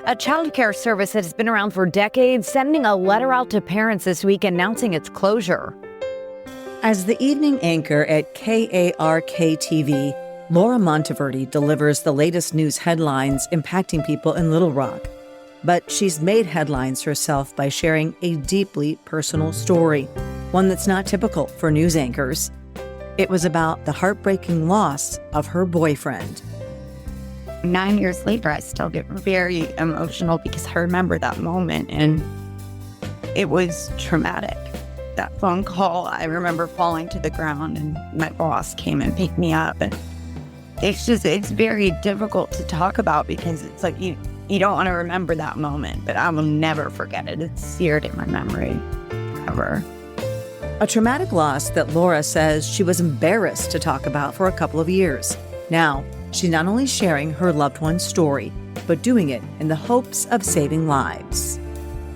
A childcare service that has been around for decades, sending a letter out to parents this week announcing its closure. As the evening anchor at KARK-TV, Laura Monteverdi delivers the latest news headlines impacting people in Little Rock. But she's made headlines herself by sharing a deeply personal story, one that's not typical for news anchors. It was about the heartbreaking loss of her boyfriend. 9 years later, I still get very emotional because I remember that moment, and it was traumatic. That phone call, I remember falling to the ground, and my boss came and picked me up. And it's very difficult to talk about because it's like you don't want to remember that moment, but I will never forget it. It's seared in my memory forever. A traumatic loss that Laura says she was embarrassed to talk about for a couple of years. Now, she's not only sharing her loved one's story, but doing it in the hopes of saving lives.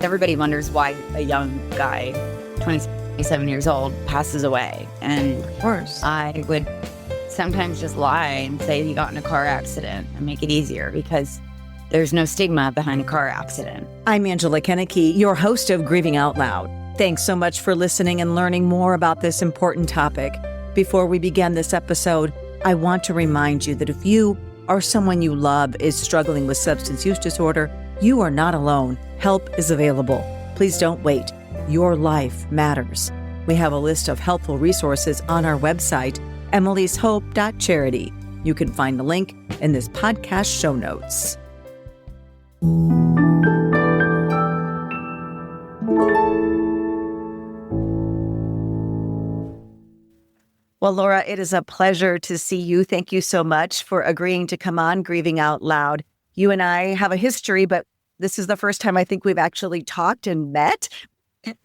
Everybody wonders why a young guy, 27 years old, passes away. And of course, I would sometimes just lie and say he got in a car accident and make it easier because there's no stigma behind a car accident. I'm Angela Kennecke, your host of Grieving Out Loud. Thanks so much for listening and learning more about this important topic. Before we begin this episode, I want to remind you that if you or someone you love is struggling with substance use disorder, you are not alone. Help is available. Please don't wait. Your life matters. We have a list of helpful resources on our website, emilyshope.charity. You can find the link in this podcast show notes. Well, Laura, it is a pleasure to see you. Thank you so much for agreeing to come on Grieving Out Loud. You and I have a history, but this is the first time I think we've actually talked and met.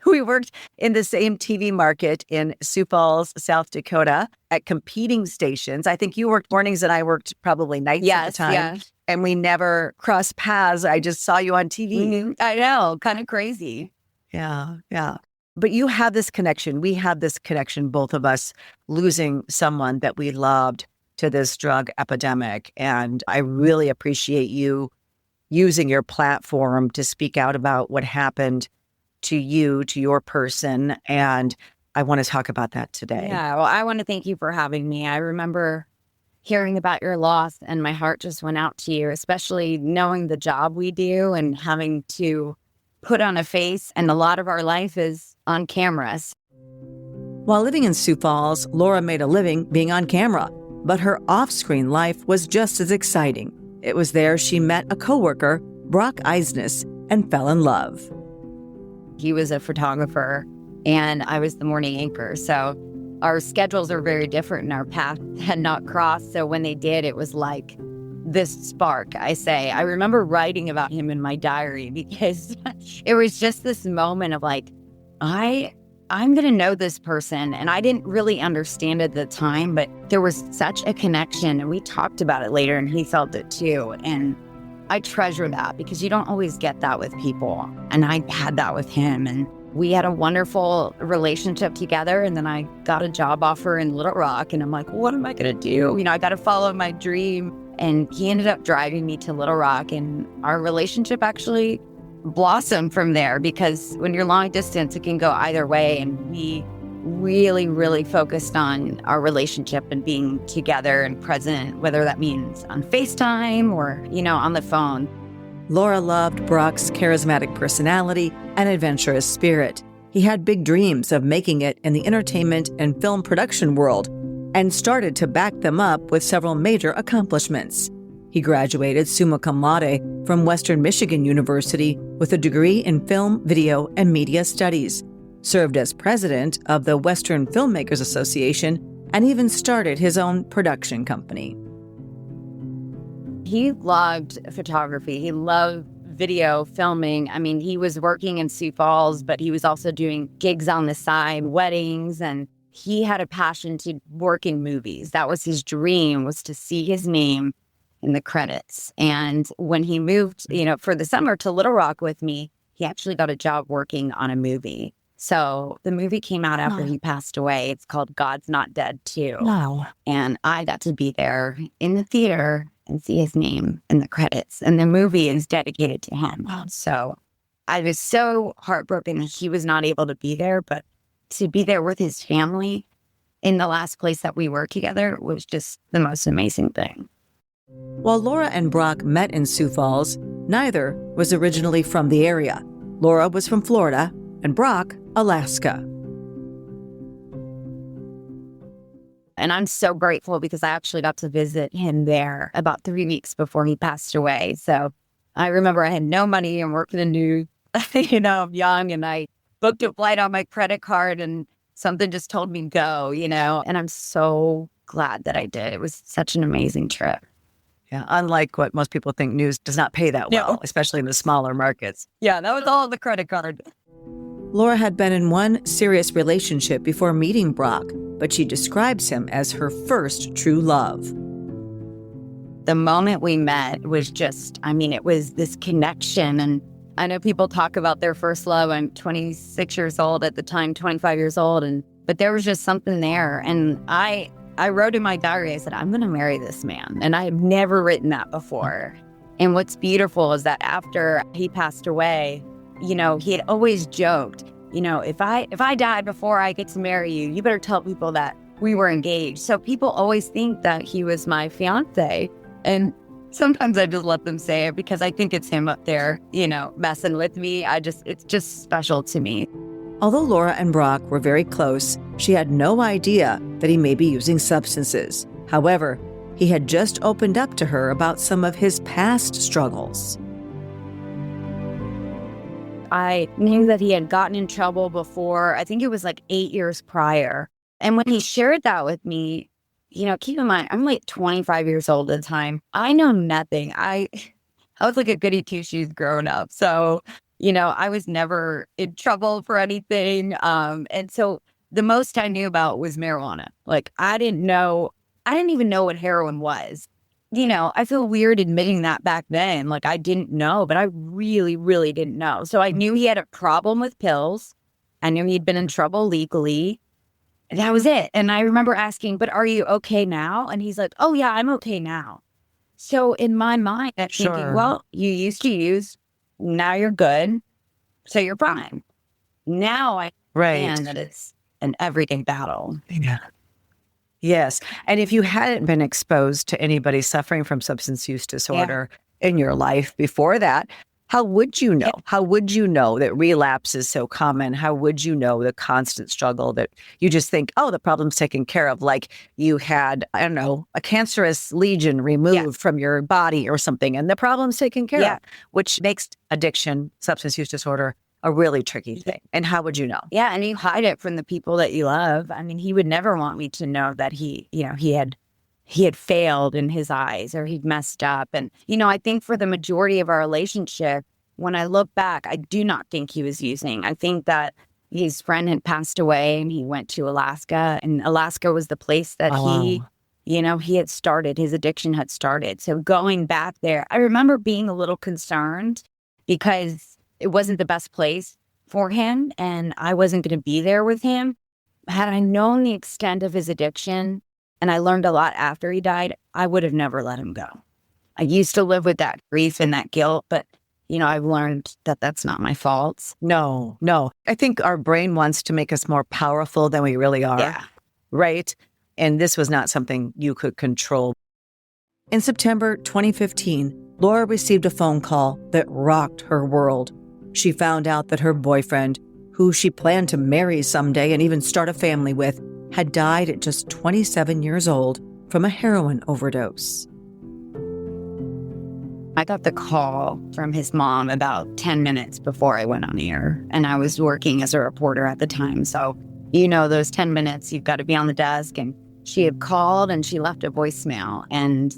We worked in the same TV market in Sioux Falls, South Dakota at competing stations. I think you worked mornings and I worked probably nights at the time. Yeah. And we never crossed paths. I just saw you on TV. Mm-hmm. I know, kind of crazy. Yeah. But you have this connection. We have this connection, both of us, losing someone that we loved to this drug epidemic. And I really appreciate you using your platform to speak out about what happened to you, to your person. And I want to talk about that today. Yeah, well, I want to thank you for having me. I remember hearing about your loss and my heart just went out to you, especially knowing the job we do and having to put on a face. And a lot of our life is on cameras. While living in Sioux Falls, Laura made a living being on camera, but her off-screen life was just as exciting. It was there she met a coworker, Brock Eidsness, and fell in love. He was a photographer and I was the morning anchor. So our schedules are very different and our paths had not crossed. So when they did, it was like this spark, I say. I remember writing about him in my diary because it was just this moment of like, I'm going to know this person. And I didn't really understand at the time, but there was such a connection. And we talked about it later and he felt it too. And I treasure that because you don't always get that with people. And I had that with him. And we had a wonderful relationship together. And then I got a job offer in Little Rock. And I'm like, what am I going to do? I got to follow my dream. And he ended up driving me to Little Rock. And our relationship actually blossomed from there because when you're long distance, it can go either way. And we really, really focused on our relationship and being together and present, whether that means on FaceTime or, on the phone. Laura loved Brock's charismatic personality and adventurous spirit. He had big dreams of making it in the entertainment and film production world and started to back them up with several major accomplishments. He graduated summa cum laude from Western Michigan University with a degree in film, video, and media studies, served as president of the Western Filmmakers Association, and even started his own production company. He loved photography. He loved video filming. I mean, he was working in Sioux Falls, but he was also doing gigs on the side, weddings, and he had a passion to work in movies. That was his dream, was to see his name in the credits. And when he moved, for the summer to Little Rock with me, he actually got a job working on a movie. So the movie came out after he passed away. It's called God's Not Dead 2. Wow. And I got to be there in the theater and see his name in the credits. And the movie is dedicated to him. So I was so heartbroken that he was not able to be there, but to be there with his family in the last place that we worked together was just the most amazing thing. While Laura and Brock met in Sioux Falls, neither was originally from the area. Laura was from Florida and Brock, Alaska. And I'm so grateful because I actually got to visit him there about 3 weeks before he passed away. So I remember I had no money and worked in the news. I'm young, and I booked a flight on my credit card and something just told me go, and I'm so glad that I did. It was such an amazing trip. Yeah, unlike what most people think, news does not pay that well, especially in the smaller markets. Yeah, that was all on the credit card. Laura had been in one serious relationship before meeting Brock, but she describes him as her first true love. The moment we met was just, it was this connection. And I know people talk about their first love. I'm 26 years old at the time, 25 years old. But there was just something there. And I wrote in my diary, I said, I'm going to marry this man. And I had never written that before. And what's beautiful is that after he passed away, he had always joked, if I died before I get to marry you, you better tell people that we were engaged. So people always think that he was my fiance. And sometimes I just let them say it because I think it's him up there, messing with me. It's just special to me. Although Laura and Brock were very close, she had no idea that he may be using substances. However, he had just opened up to her about some of his past struggles. I knew that he had gotten in trouble before. I think it was like 8 years prior. And when he shared that with me, keep in mind, I'm like 25 years old at the time. I know nothing. I was like a goody two-shoes growing up. So, I was never in trouble for anything. And so the most I knew about was marijuana. Like, I didn't even know what heroin was. I feel weird admitting that back then. Like, I didn't know, but I really, really didn't know. So I knew he had a problem with pills. I knew he'd been in trouble legally. That was it. And I remember asking, but are you okay now? And he's like, oh, yeah, I'm okay now. So in my mind, I'm thinking, well, you used to use, now you're good. So you're fine. Now I understand that it's an everyday battle. Yeah. Yes. And if you hadn't been exposed to anybody suffering from substance use disorder in your life before that, how would you know? Yeah. How would you know that relapse is so common? How would you know the constant struggle that you just think, oh, the problem's taken care of? Like you had, I don't know, a cancerous lesion removed from your body or something, and the problem's taken care of, which makes addiction, substance use disorder, a really tricky thing. And how would you know? Yeah, and you hide it from the people that you love. He would never want me to know that he had failed in his eyes or he'd messed up. And, I think for the majority of our relationship, when I look back, I do not think he was using. I think that his friend had passed away and he went to Alaska, and Alaska was the place that he had started, his addiction had started. So going back there, I remember being a little concerned because it wasn't the best place for him and I wasn't going to be there with him. Had I known the extent of his addiction, and I learned a lot after he died, I would have never let him go. I used to live with that grief and that guilt, but, I've learned that that's not my fault. No. I think our brain wants to make us more powerful than we really are. Yeah. Right? And this was not something you could control. In September 2015, Laura received a phone call that rocked her world. She found out that her boyfriend, who she planned to marry someday and even start a family with, had died at just 27 years old from a heroin overdose. I got the call from his mom about 10 minutes before I went on air, and I was working as a reporter at the time. So, those 10 minutes, you've got to be on the desk. And she had called and she left a voicemail, and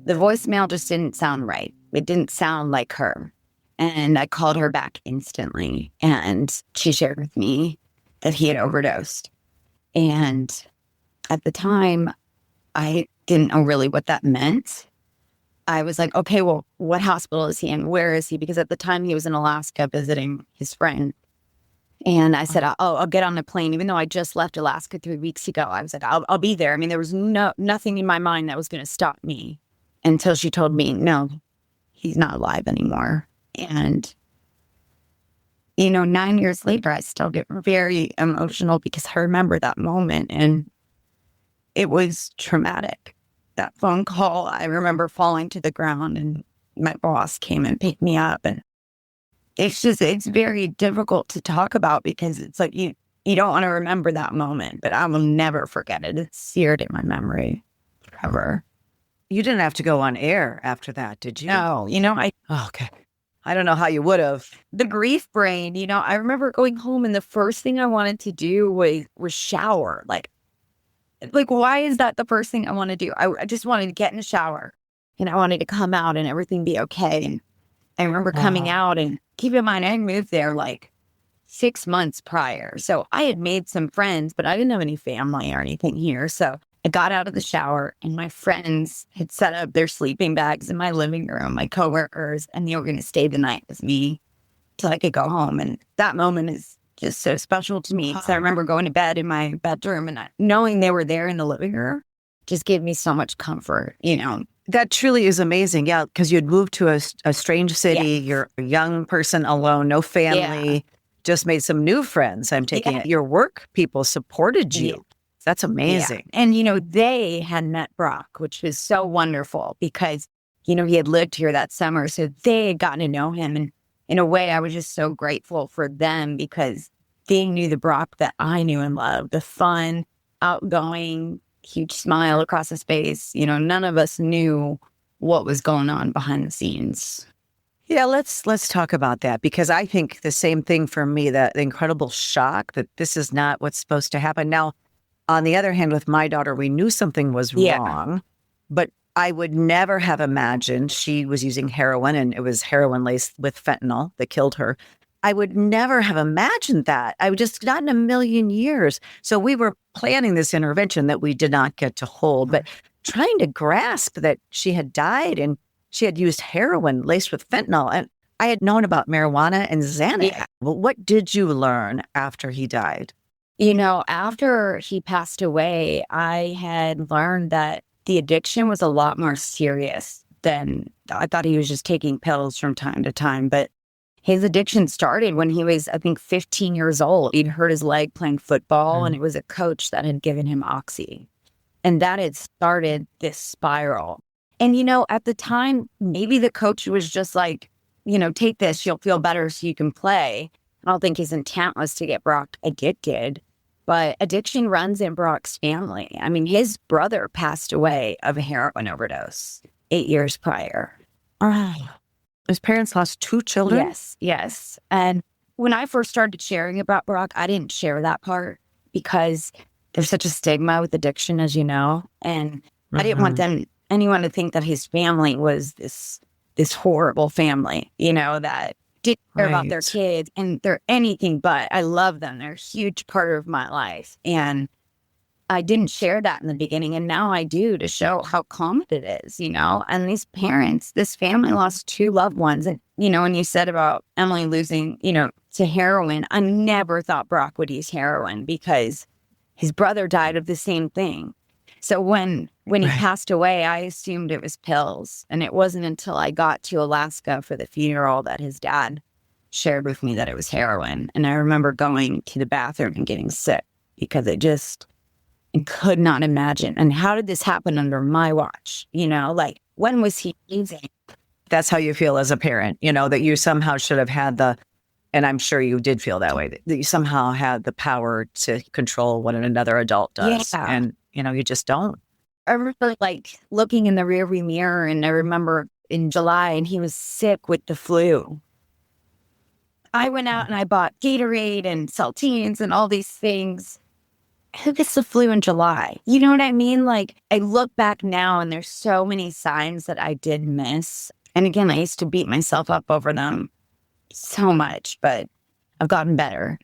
the voicemail just didn't sound right. It didn't sound like her. And I called her back instantly, and she shared with me that he had overdosed. And at the time, I didn't know really what that meant. I was like, okay, well, what hospital is he in? Where is he? Because at the time he was in Alaska visiting his friend. And I said, I'll get on the plane. Even though I just left Alaska 3 weeks ago, I was like, I'll be there. There was nothing in my mind that was going to stop me. until she told me, no, he's not alive anymore. And, 9 years later, I still get very emotional because I remember that moment and it was traumatic. That phone call, I remember falling to the ground and my boss came and picked me up. And it's very difficult to talk about because it's like you don't want to remember that moment, but I will never forget it. It's seared in my memory forever. You didn't have to go on air after that, did you? No, Okay. I don't know how you would have. the grief brain, I remember going home and the first thing I wanted to do was shower. Like, why is that the first thing I want to do? I just wanted to get in the shower and I wanted to come out and everything be okay. And I remember coming out, and keep in mind, I moved there like 6 months prior. So I had made some friends, but I didn't have any family or anything here. So I got out of the shower and my friends had set up their sleeping bags in my living room, my coworkers, and they were going to stay the night with me till I could go home. And that moment is just so special to me. So I remember going to bed in my bedroom and knowing they were there in the living room just gave me so much comfort, That truly is amazing. Yeah, because you'd moved to a strange city. Yes. You're a young person alone, no family, just made some new friends. I'm taking it. Your work people supported you. Yeah. That's amazing. Yeah. And, they had met Brock, which was so wonderful because, he had lived here that summer. So they had gotten to know him. And in a way, I was just so grateful for them because they knew the Brock that I knew and loved, the fun, outgoing, huge smile across his face. None of us knew what was going on behind the scenes. Yeah, let's talk about that, because I think the same thing for me, that incredible shock that this is not what's supposed to happen. Now, on the other hand, with my daughter, we knew something was wrong, but I would never have imagined she was using heroin, and it was heroin laced with fentanyl that killed her. I would never have imagined that. I would just not in a million years. So we were planning this intervention that we did not get to hold, but trying to grasp that she had died and she had used heroin laced with fentanyl. And I had known about marijuana and Xanax. Yeah. Well, what did you learn after he died? After he passed away, I had learned that the addiction was a lot more serious than I thought. He was just taking pills from time to time, but his addiction started when he was, I think, 15 years old. He'd hurt his leg playing football, and it was a coach that had given him oxy. And that had started this spiral. And, at the time, maybe the coach was just like, take this, you'll feel better so you can play. I don't think his intent was to get Brock addicted, but addiction runs in Brock's family. I mean, his brother passed away of a heroin overdose 8 years prior. His parents lost 2 children? Yes. And when I first started sharing about Brock, I didn't share that part because there's such a stigma with addiction, as you know. And I didn't want anyone to think that his family was this horrible family, that didn't care about their kids, and they're anything but. I love them. They're a huge part of my life. And I didn't share that in the beginning, and now I do, to show how common it is, and these parents, this family lost 2 loved ones. And, when you said about Emily losing, to heroin, I never thought Brock would use heroin because his brother died of the same thing. So when he passed away, I assumed it was pills. And it wasn't until I got to Alaska for the funeral that his dad shared with me that it was heroin. And I remember going to the bathroom and getting sick because I could not imagine. And how did this happen under my watch? When was he using? That's how you feel as a parent, that you somehow should have had and I'm sure you did feel that way, that you somehow had the power to control what another adult does. Yeah. And, you just don't. I remember looking in the rearview mirror, and I remember in July, and he was sick with the flu. I went out and I bought Gatorade and saltines and all these things. Who gets the flu in July? You know what I mean? I look back now and there's so many signs that I did miss. And again, I used to beat myself up over them so much, but I've gotten better,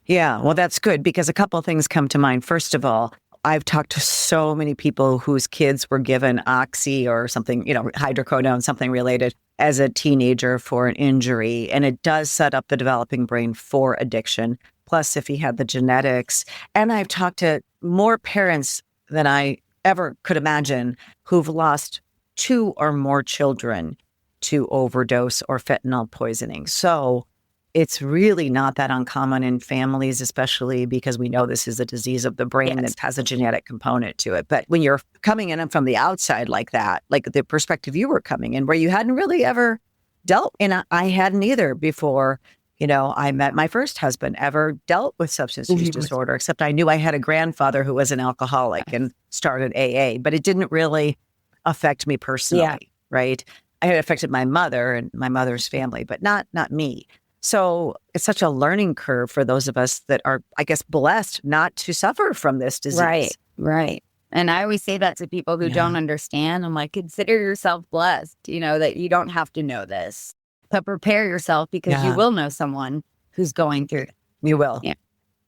Yeah, well, that's good, because a couple of things come to mind. First of all, I've talked to so many people whose kids were given oxy or something, hydrocodone, something related, as a teenager for an injury. And it does set up the developing brain for addiction. Plus, if he had the genetics. And I've talked to more parents than I ever could imagine who've lost 2 or more children to overdose or fentanyl poisoning. So it's really not that uncommon in families, especially because we know this is a disease of the brain that has a genetic component to it. But when you're coming in from the outside like that, like the perspective you were coming in, where you hadn't really ever dealt, and I hadn't either before, I met my first husband, ever dealt with substance use disorder, except I knew I had a grandfather who was an alcoholic and started AA, but it didn't really affect me personally, right? I had affected my mother and my mother's family, but not me. So it's such a learning curve for those of us that are, I guess, blessed not to suffer from this disease. Right. And I always say that to people who don't understand. I'm like, consider yourself blessed, that you don't have to know this. But prepare yourself because you will know someone who's going through it. You will. Yeah.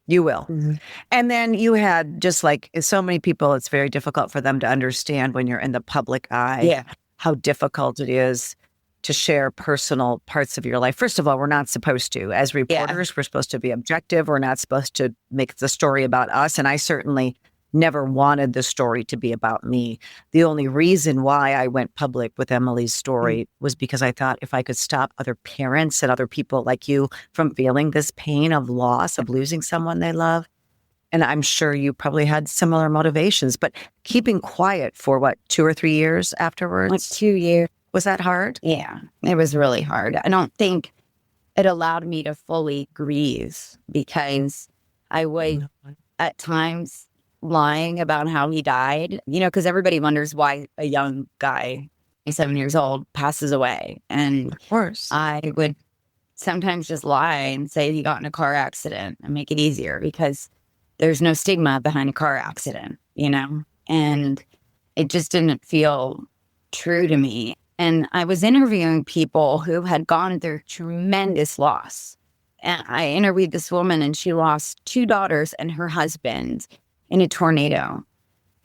You will. Mm-hmm. And then you had, just like so many people, it's very difficult for them to understand when you're in the public eye how difficult it is to share personal parts of your life. First of all, we're not supposed to. As reporters, we're supposed to be objective. We're not supposed to make the story about us. And I certainly never wanted the story to be about me. The only reason why I went public with Emily's story was because I thought if I could stop other parents and other people like you from feeling this pain of loss, of losing someone they love. And I'm sure you probably had similar motivations, but keeping quiet for 2 or 3 years afterwards? Like 2 years. Was that hard? Yeah, it was really hard. I don't think it allowed me to fully grieve because I was at times lying about how he died, because everybody wonders why a young guy, 7 years old, passes away. And of course, I would sometimes just lie and say he got in a car accident and make it easier because there's no stigma behind a car accident, and it just didn't feel true to me. And I was interviewing people who had gone through tremendous loss. And I interviewed this woman, and she lost 2 daughters and her husband in a tornado.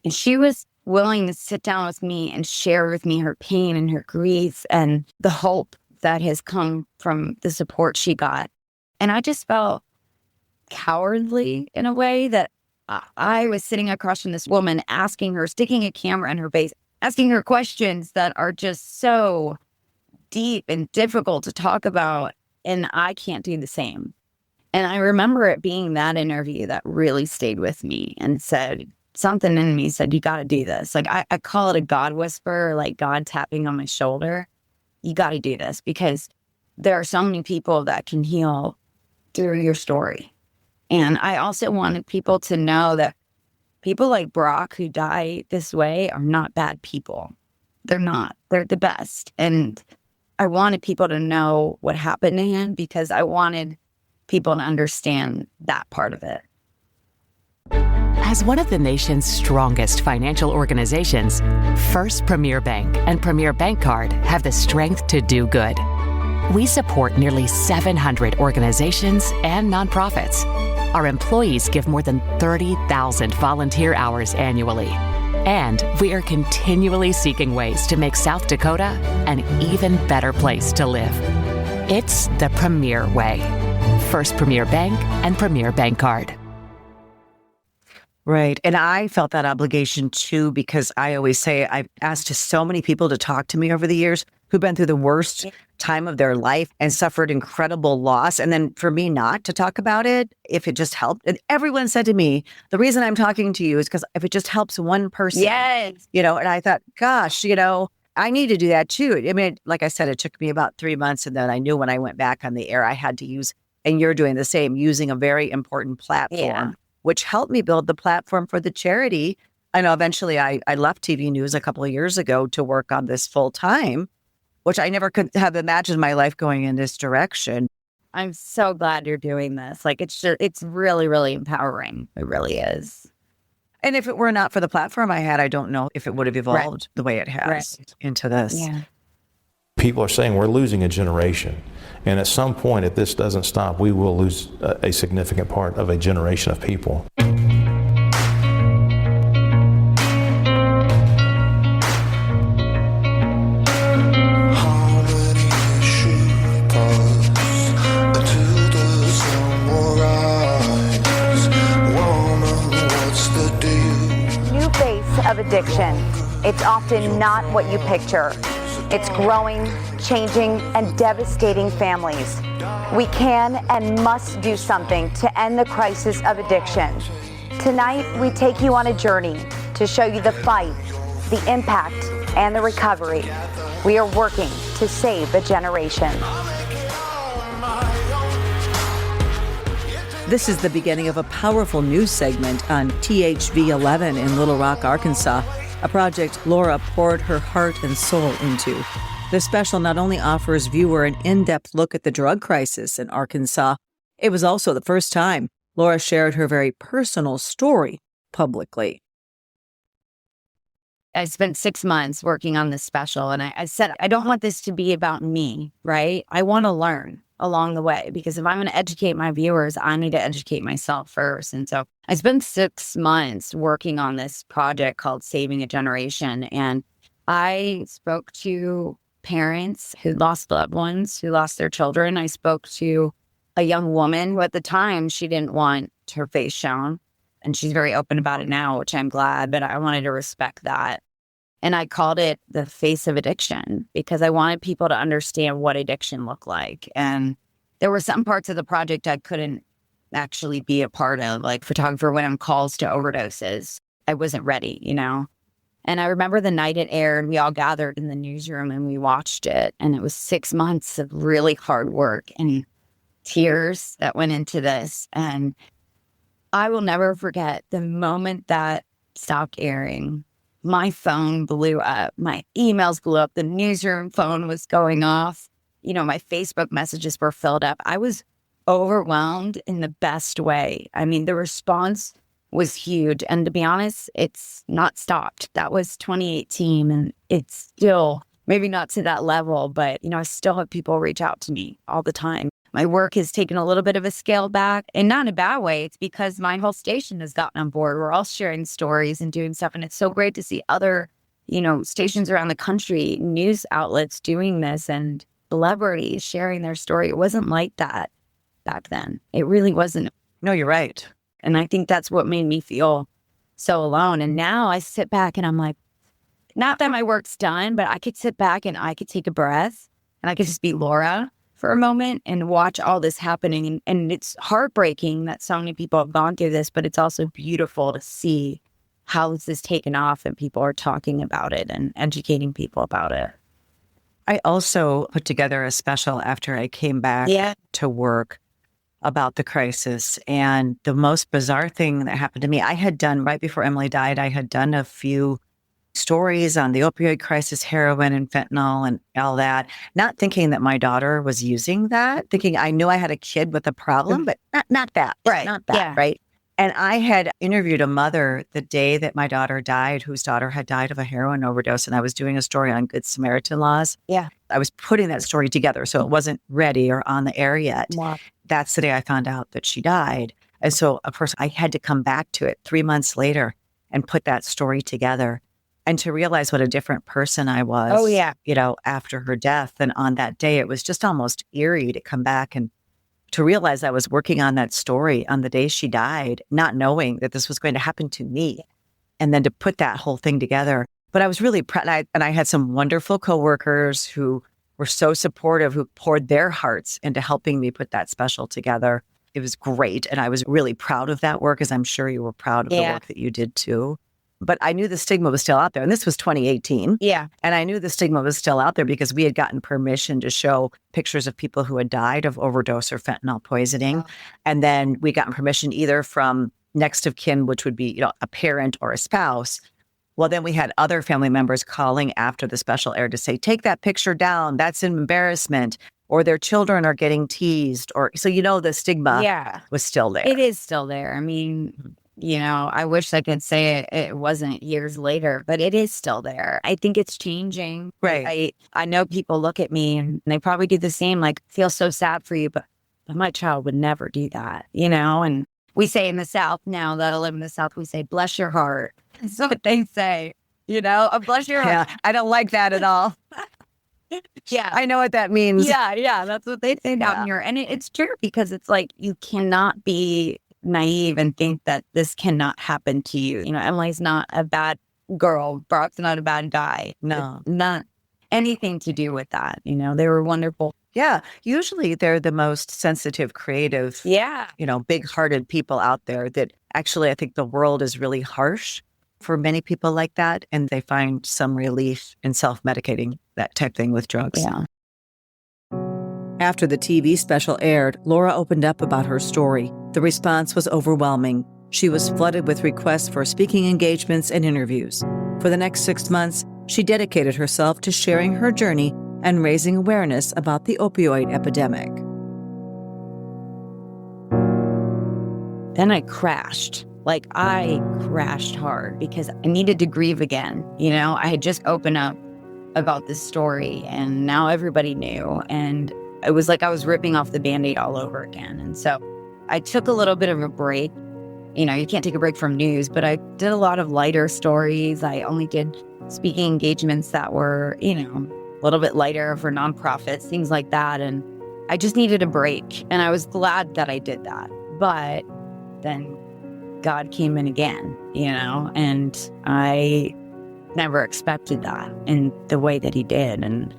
And she was willing to sit down with me and share with me her pain and her grief and the hope that has come from the support she got. And I just felt cowardly in a way that I was sitting across from this woman, asking her, sticking a camera in her face, asking her questions that are just so deep and difficult to talk about, and I can't do the same. And I remember it being that interview that really stayed with me and said, something in me said, you got to do this. Like I call it a God whisper, like God tapping on my shoulder. You got to do this because there are so many people that can heal through your story. And I also wanted people to know that people like Brock who die this way are not bad people. They're not. They're the best. And I wanted people to know what happened to him because I wanted people to understand that part of it. As one of the nation's strongest financial organizations, First Premier Bank and Premier Bank Card have the strength to do good. We support nearly 700 organizations and nonprofits. Our employees give more than 30,000 volunteer hours annually. And we are continually seeking ways to make South Dakota an even better place to live. It's the Premier way. First Premier Bank and Premier Bank Card. Right. And I felt that obligation too, because I always say I've asked so many people to talk to me over the years who've been through the worst time of their life and suffered incredible loss. And then for me not to talk about it, if it just helped. And everyone said to me, the reason I'm talking to you is because if it just helps one person. Yes. And I thought, gosh, I need to do that too. I mean, like I said, it took me about 3 months. And then I knew when I went back on the air, I had to use, and you're doing the same, using a very important platform, which helped me build the platform for the charity. I know eventually I left TV news a couple of years ago to work on this full time, which I never could have imagined my life going in this direction. I'm so glad you're doing this. Like, it's really, really empowering. It really is. And if it were not for the platform I had, I don't know if it would have evolved the way it has into this. Yeah. People are saying we're losing a generation. And at some point, if this doesn't stop, we will lose a significant part of a generation of people. Of addiction it's often not what you picture. It's growing, changing, and devastating families. We can and must do something to end the crisis of addiction. Tonight, we take you on a journey to show you the fight, the impact, and the recovery. We are working to save a generation. This is the beginning of a powerful news segment on THV 11 in Little Rock, Arkansas, a project Laura poured her heart and soul into. The special not only offers viewer an in-depth look at the drug crisis in Arkansas, it was also the first time Laura shared her very personal story publicly. I spent 6 months working on this special, and I said, I don't want this to be about me, right? I want to learn along the way, because if I'm going to educate my viewers, I need to educate myself first. And so I spent 6 months working on this project called Saving a Generation. And I spoke to parents who lost loved ones, who lost their children. I spoke to a young woman who at the time, she didn't want her face shown. And she's very open about it now, which I'm glad, but I wanted to respect that. And I called it the face of addiction because I wanted people to understand what addiction looked like. And there were some parts of the project I couldn't actually be a part of, like photographer went on calls to overdoses. I wasn't ready, you know? And I remember the night it aired, we all gathered in the newsroom and we watched it. And it was 6 months of really hard work and tears that went into this. And I will never forget the moment that stopped airing. My phone blew up. My emails blew up. The newsroom phone was going off. You know, my Facebook messages were filled up. I was overwhelmed in the best way. I mean, the response was huge. And to be honest, it's not stopped. That was 2018. And it's still, maybe not to that level, but, you know, I still have people reach out to me all the time. My work has taken a little bit of a scale back, and not in a bad way. It's because my whole station has gotten on board. We're all sharing stories and doing stuff. And it's so great to see other, you know, stations around the country, news outlets doing this and celebrities sharing their story. It wasn't like that back then. It really wasn't. No, you're right. And I think that's what made me feel so alone. And now I sit back and I'm like, not that my work's done, but I could sit back and I could take a breath and I could just be Laura for a moment and watch all this happening. And it's heartbreaking that so many people have gone through this, but it's also beautiful to see how this is taken off and people are talking about it and educating people about it. I also put together a special after I came back to work about the crisis. And the most bizarre thing that happened to me, I had done right before Emily died, I had done a few stories on the opioid crisis, heroin and fentanyl and all that, not thinking that my daughter was using that, thinking I knew I had a kid with a problem, but not that. Right. Not that, right? And I had interviewed a mother the day that my daughter died, whose daughter had died of a heroin overdose. And I was doing a story on Good Samaritan laws. Yeah. I was putting that story together. So it wasn't ready or on the air yet. Wow. That's the day I found out that she died. And so, of course, I had to come back to it 3 months later and put that story together and to realize what a different person I was, Oh, yeah. you know, after her death. And on that day, it was just almost eerie to come back and to realize I was working on that story on the day she died, not knowing that this was going to happen to me. And then to put that whole thing together. But I was really proud. And I had some wonderful coworkers who were so supportive, who poured their hearts into helping me put that special together. It was great. And I was really proud of that work, as I'm sure you were proud of the work that you did too. But I knew the stigma was still out there. And this was 2018. Yeah. And I knew the stigma was still out there because we had gotten permission to show pictures of people who had died of overdose or fentanyl poisoning. Oh. And then we gotten permission either from next of kin, which would be, you know, a parent or a spouse. Well, then we had other family members calling after the special aired to say, take that picture down. That's an embarrassment. Or their children are getting teased. Or so, you know, the stigma was still there. It is still there. I mean, you know, I wish I could say it wasn't years later, but it is still there. I think it's changing. Right. I know people look at me and they probably do the same, like, feel so sad for you, but my child would never do that, you know? And we say in the South now that I live in the South, we say, bless your heart. That's what they say, you know, bless your heart. Yeah, I don't like that at all. Yeah. I know what that means. Yeah. That's what they say down here. And it's true because it's like, you cannot be naive and think that this cannot happen to you. You know, Emily's not a bad girl. Brock's not a bad guy. No. It's not anything to do with that. They were wonderful. Yeah. Usually they're the most sensitive, creative, Yeah. big-hearted people out there that actually I think the world is really harsh for many people like that. And they find some relief in self-medicating, that type thing with drugs. Yeah. After the TV special aired, Laura opened up about her story. The response was overwhelming. She was flooded with requests for speaking engagements and interviews. For the next 6 months, she dedicated herself to sharing her journey and raising awareness about the opioid epidemic. Then I crashed. I crashed hard because I needed to grieve again. I had just opened up about this story and now everybody knew. And it was like I was ripping off the Band-Aid all over again. And so I took a little bit of a break. You can't take a break from news, but I did a lot of lighter stories. I only did speaking engagements that were, a little bit lighter for nonprofits, things like that. And I just needed a break. And I was glad that I did that. But then God came in again, and I never expected that in the way that he did. And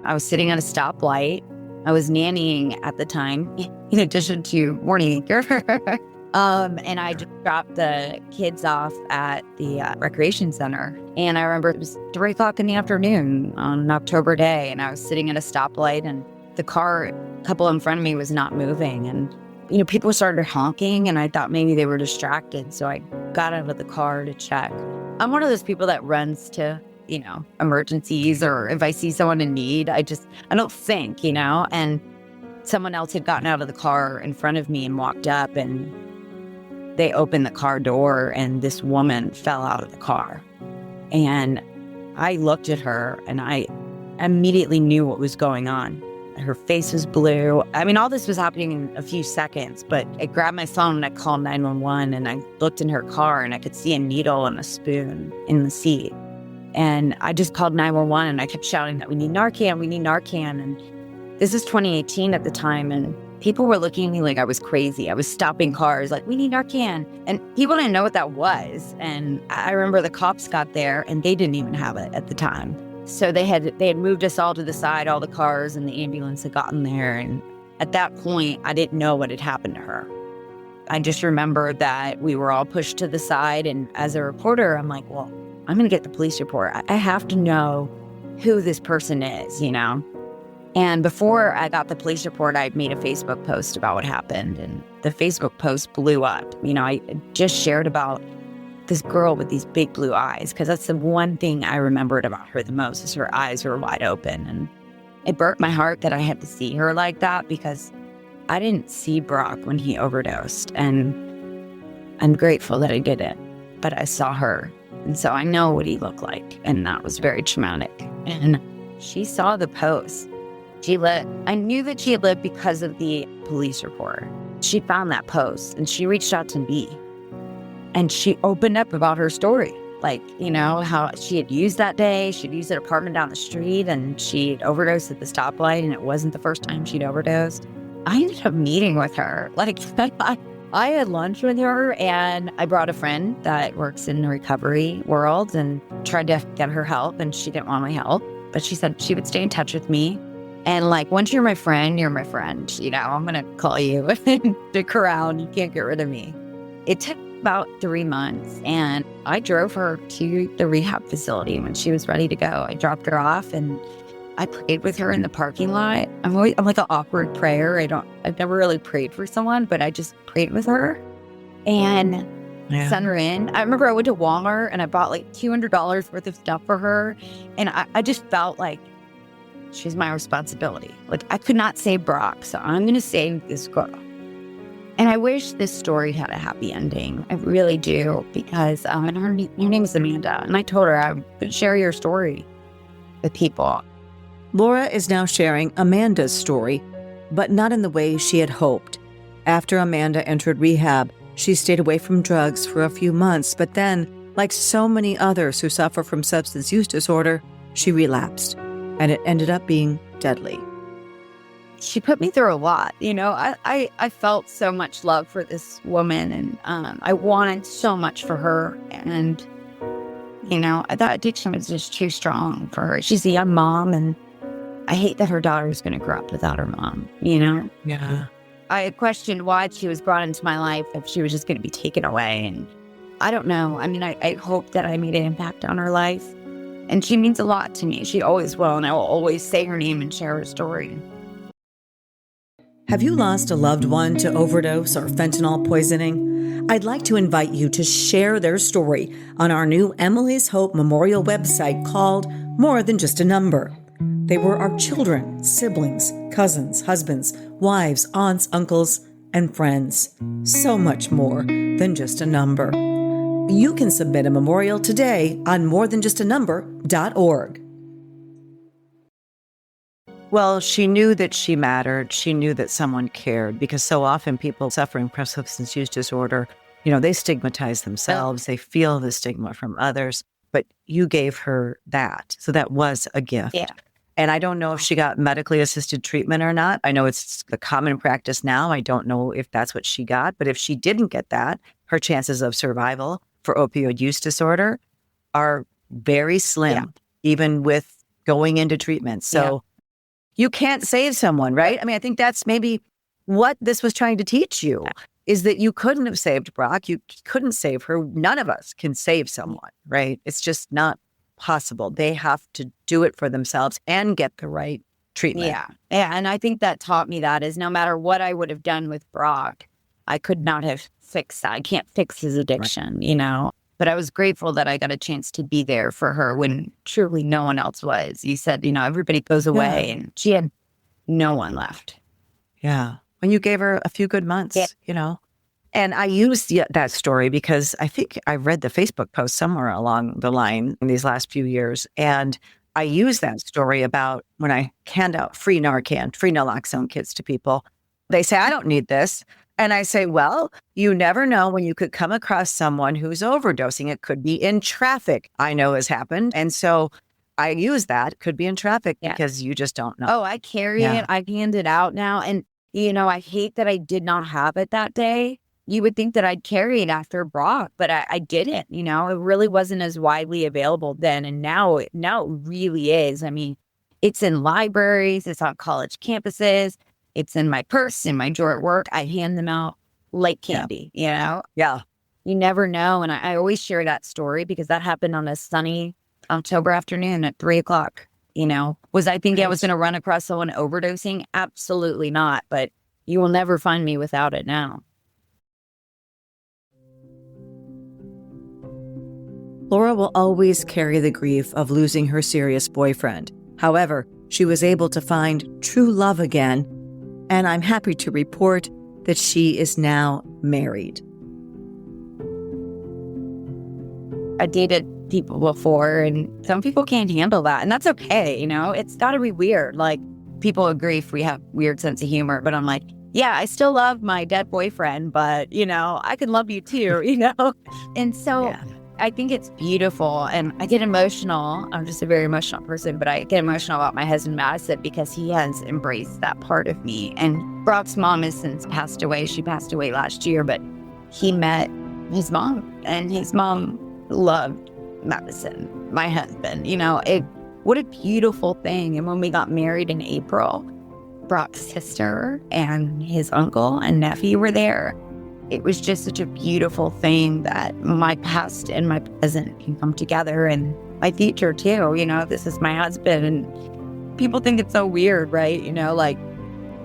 I was sitting at a stoplight. I was nannying at the time, in addition to morning anchor. And I just dropped the kids off at the recreation center. And I remember it was 3 o'clock in the afternoon on an October day. And I was sitting at a stoplight and the car, a couple in front of me was not moving. And, people started honking and I thought maybe they were distracted. So I got out of the car to check. I'm one of those people that runs to, emergencies, or if I see someone in need, I don't think, and someone else had gotten out of the car in front of me and walked up and they opened the car door and this woman fell out of the car. And I looked at her and I immediately knew what was going on. Her face was blue. I mean, all this was happening in a few seconds, but I grabbed my phone and I called 911 and I looked in her car and I could see a needle and a spoon in the seat. And I just called 911 and I kept shouting that we need Narcan, we need Narcan. And this is 2018 at the time. And people were looking at me like I was crazy. I was stopping cars like, we need Narcan. And people didn't know what that was. And I remember the cops got there and they didn't even have it at the time. So they had moved us all to the side, all the cars and the ambulance had gotten there. And at that point, I didn't know what had happened to her. I just remember that we were all pushed to the side. And as a reporter, I'm like, well, I'm going to get the police report. I have to know who this person is, And before I got the police report, I made a Facebook post about what happened. And the Facebook post blew up. I just shared about this girl with these big blue eyes, because that's the one thing I remembered about her the most, is her eyes were wide open. And it broke my heart that I had to see her like that, because I didn't see Brock when he overdosed. And I'm grateful that I didn't, but I saw her. And so I know what he looked like. And that was very traumatic. And she saw the post. She lit. I knew that she had lit because of the police report. She found that post and she reached out to me. And she opened up about her story. How she had used that day. She'd used an apartment down the street and she'd overdosed at the stoplight, and it wasn't the first time she'd overdosed. I ended up meeting with her. I had lunch with her and I brought a friend that works in the recovery world and tried to get her help, and she didn't want my help. But she said she would stay in touch with me. And once you're my friend, you're my friend. I'm going to call you and stick around. You can't get rid of me. It took about 3 months and I drove her to the rehab facility when she was ready to go. I dropped her off and I prayed with her in the parking lot. I'm like an awkward prayer. I've never really prayed for someone, but I just prayed with her and sent her in. I remember I went to Walmart and I bought $200 worth of stuff for her. And I just felt like she's my responsibility. I could not save Brock, so I'm going to save this girl. And I wish this story had a happy ending. I really do, because and her name is Amanda. And I told her I would share your story with people. Laura is now sharing Amanda's story, but not in the way she had hoped. After Amanda entered rehab, she stayed away from drugs for a few months, but then, like so many others who suffer from substance use disorder, she relapsed, and it ended up being deadly. She put me through a lot. I felt so much love for this woman, and I wanted so much for her. And That addiction was just too strong for her. She's a young mom, and I hate that her daughter's going to grow up without her mom, Yeah. I questioned why she was brought into my life if she was just going to be taken away. And I don't know. I mean, I hope that I made an impact on her life. And she means a lot to me. She always will. And I will always say her name and share her story. Have you lost a loved one to overdose or fentanyl poisoning? I'd like to invite you to share their story on our new Emily's Hope Memorial website called More Than Just a Number. They were our children, siblings, cousins, husbands, wives, aunts, uncles, and friends. So much more than just a number. You can submit a memorial today on morethanjustanumber.org. Well, she knew that she mattered. She knew that someone cared, because so often people suffering from substance use disorder, they stigmatize themselves. They feel the stigma from others, but you gave her that. So that was a gift. Yeah. And I don't know if she got medically assisted treatment or not. I know it's the common practice now. I don't know if that's what she got, but if she didn't get that, her chances of survival for opioid use disorder are very slim, even with going into treatment. So you can't save someone, right? I mean, I think that's maybe what this was trying to teach you, is that you couldn't have saved Brock. You couldn't save her. None of us can save someone, right? It's just not possible. They have to do it for themselves and get the right treatment. Yeah. And I think that taught me that is no matter what I would have done with Brock, I could not have fixed that. I can't fix his addiction, But I was grateful that I got a chance to be there for her when truly no one else was. You said, everybody goes away and she had no one left. Yeah. When you gave her a few good months, And I used that story because I think I read the Facebook post somewhere along the line in these last few years. And I used that story about when I hand out free Narcan, free naloxone kits to people. They say, I don't need this. And I say, well, you never know when you could come across someone who's overdosing. It could be in traffic, I know has happened. And so I use that, could be in traffic, because you just don't know. Oh, I carry it. I hand it out now. And, I hate that I did not have it that day. You would think that I'd carry it after Brock, but I didn't, It really wasn't as widely available then. And now it really is. I mean, it's in libraries, it's on college campuses, it's in my purse, in my drawer at work. I hand them out like candy, Yeah. You never know. And I always share that story because that happened on a sunny October afternoon at 3:00. Was I thinking I was going to run across someone overdosing? Absolutely not. But you will never find me without it now. Laura will always carry the grief of losing her serious boyfriend. However, she was able to find true love again, and I'm happy to report that she is now married. I dated people before, and some people can't handle that, and that's okay, It's got to be weird. Like, people with grief, we have weird sense of humor, but I'm like, yeah, I still love my dead boyfriend, but, I can love you too, And so I think it's beautiful, and I get emotional. I'm just a very emotional person, but I get emotional about my husband, Madison, because he has embraced that part of me. And Brock's mom has since passed away. She passed away last year, but he met his mom, and his mom loved Madison, my husband. What a beautiful thing. And when we got married in April, Brock's sister and his uncle and nephew were there. It was just such a beautiful thing that my past and my present can come together, and my future too. This is my husband, and people think it's so weird, right? Like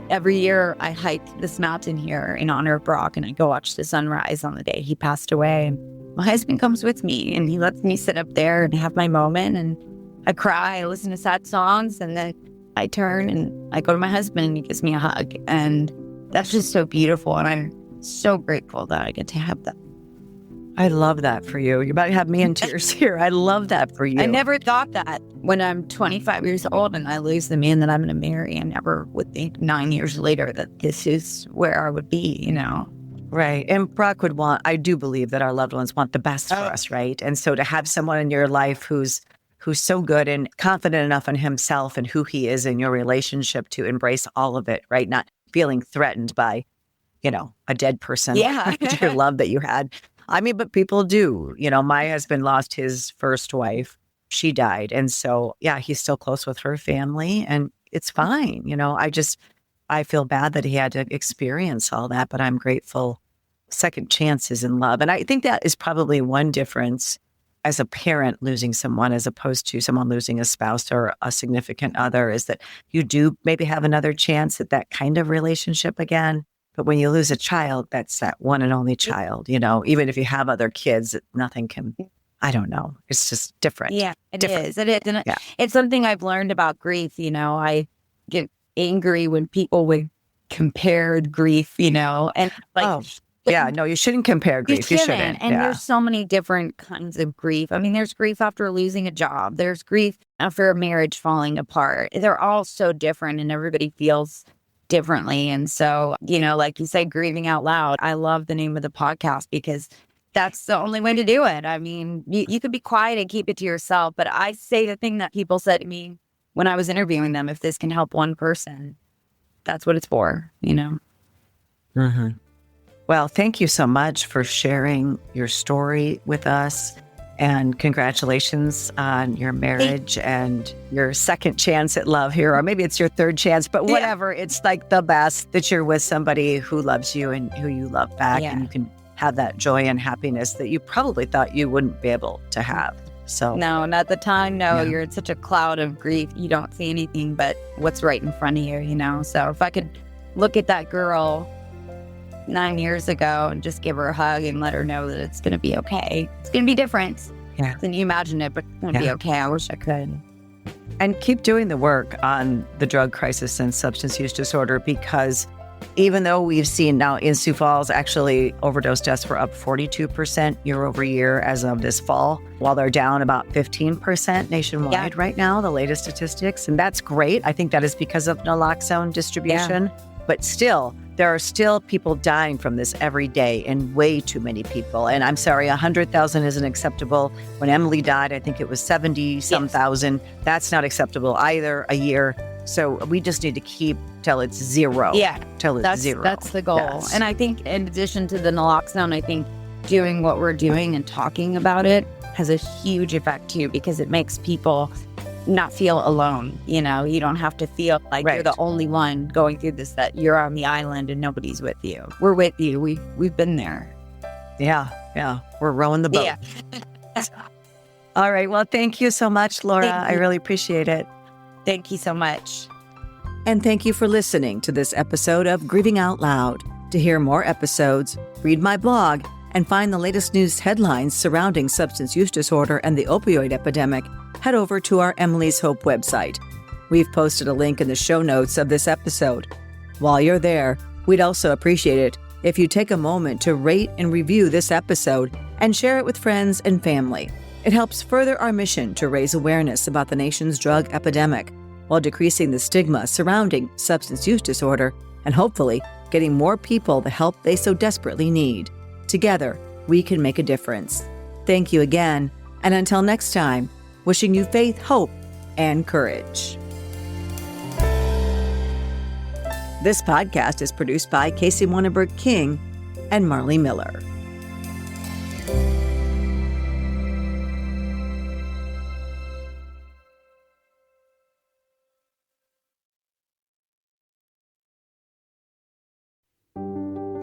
every year I hike this mountain here in honor of Brock, and I go watch the sunrise on the day he passed away. My husband comes with me, and he lets me sit up there and have my moment, and I cry, I listen to sad songs, and then I turn and I go to my husband, and he gives me a hug, and that's just so beautiful, and I'm so grateful that I get to have that. I love that for you. You're about to have me in tears here. I love that for you. I never thought that when I'm 25 years old and I lose the man that I'm going to marry, I never would think 9 years later that this is where I would be, Right. And Brock would want, I do believe that our loved ones want the best for us, right? And so to have someone in your life who's so good and confident enough in himself and who he is in your relationship to embrace all of it, right? Not feeling threatened by, a dead person. Yeah. Your love that you had. I mean, but people do. My husband lost his first wife. She died. And so, yeah, he's still close with her family and it's fine. I feel bad that he had to experience all that, but I'm grateful. Second chances in love. And I think that is probably one difference as a parent losing someone as opposed to someone losing a spouse or a significant other, is that you do maybe have another chance at that kind of relationship again. But when you lose a child, that's that one and only child, even if you have other kids, nothing can, I don't know. It's just different. Yeah, it different. is. It is. And it's something I've learned about grief. I get angry when people would compare grief, and yeah, no, you shouldn't compare grief. You shouldn't. And there's so many different kinds of grief. I mean, there's grief after losing a job. There's grief after a marriage falling apart. They're all so different and everybody feels differently. And so, like you say, Grieving Out Loud, I love the name of the podcast because that's the only way to do it. I mean, you could be quiet and keep it to yourself, but I say the thing that people said to me when I was interviewing them, if this can help one person, that's what it's for, Mm-hmm. Well, thank you so much for sharing your story with us, and congratulations on your marriage and your second chance at love here, or maybe it's your third chance, but whatever. Yeah. It's like the best that you're with somebody who loves you and who you love back, and you can have that joy and happiness that you probably thought you wouldn't be able to have. So no, not at the time. No, you're in such a cloud of grief. You don't see anything but what's right in front of you, So if I could look at that girl 9 years ago and just give her a hug and let her know that it's going to be okay. It's going to be different than you imagine it, but it's going to be okay. I wish I could. And keep doing the work on the drug crisis and substance use disorder, because even though we've seen now in Sioux Falls, actually overdose deaths were up 42% year over year as of this fall, while they're down about 15% nationwide right now, the latest statistics. And that's great. I think that is because of naloxone distribution. But still, there are still people dying from this every day, and way too many people. And I'm sorry, 100,000 isn't acceptable. When Emily died, I think it was 70-some thousand. That's not acceptable either a year. So we just need to keep till it's zero. Yeah. Till it's zero. That's the goal. Yes. And I think in addition to the naloxone, I think doing what we're doing and talking about it has a huge effect too, because it makes people not feel alone. You don't have to feel like you're the only one going through this, that you're on the island and nobody's with you. We're with you. We've been there. Yeah. We're rowing the boat. Yeah. All right. Well, thank you so much, Laura. I really appreciate it. Thank you so much. And thank you for listening to this episode of Grieving Out Loud. To hear more episodes, read my blog, and find the latest news headlines surrounding substance use disorder and the opioid epidemic, head over to our Emily's Hope website. We've posted a link in the show notes of this episode. While you're there, we'd also appreciate it if you take a moment to rate and review this episode and share it with friends and family. It helps further our mission to raise awareness about the nation's drug epidemic while decreasing the stigma surrounding substance use disorder and hopefully getting more people the help they so desperately need. Together, we can make a difference. Thank you again, and until next time, wishing you faith, hope, and courage. This podcast is produced by Casey Wanenberg King and Marley Miller.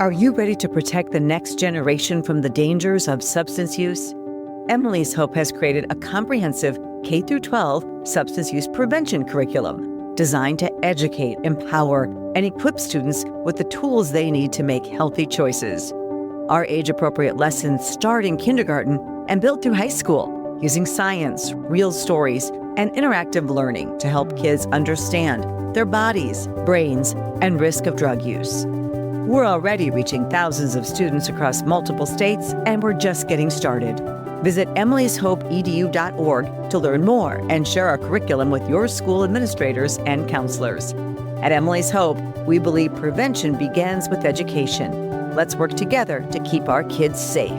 Are you ready to protect the next generation from the dangers of substance use? Emily's Hope has created a comprehensive K-12 substance use prevention curriculum designed to educate, empower, and equip students with the tools they need to make healthy choices. Our age-appropriate lessons start in kindergarten and build through high school, using science, real stories, and interactive learning to help kids understand their bodies, brains, and risk of drug use. We're already reaching thousands of students across multiple states, and we're just getting started. Visit emilyshopeedu.org to learn more and share our curriculum with your school administrators and counselors. At Emily's Hope, we believe prevention begins with education. Let's work together to keep our kids safe.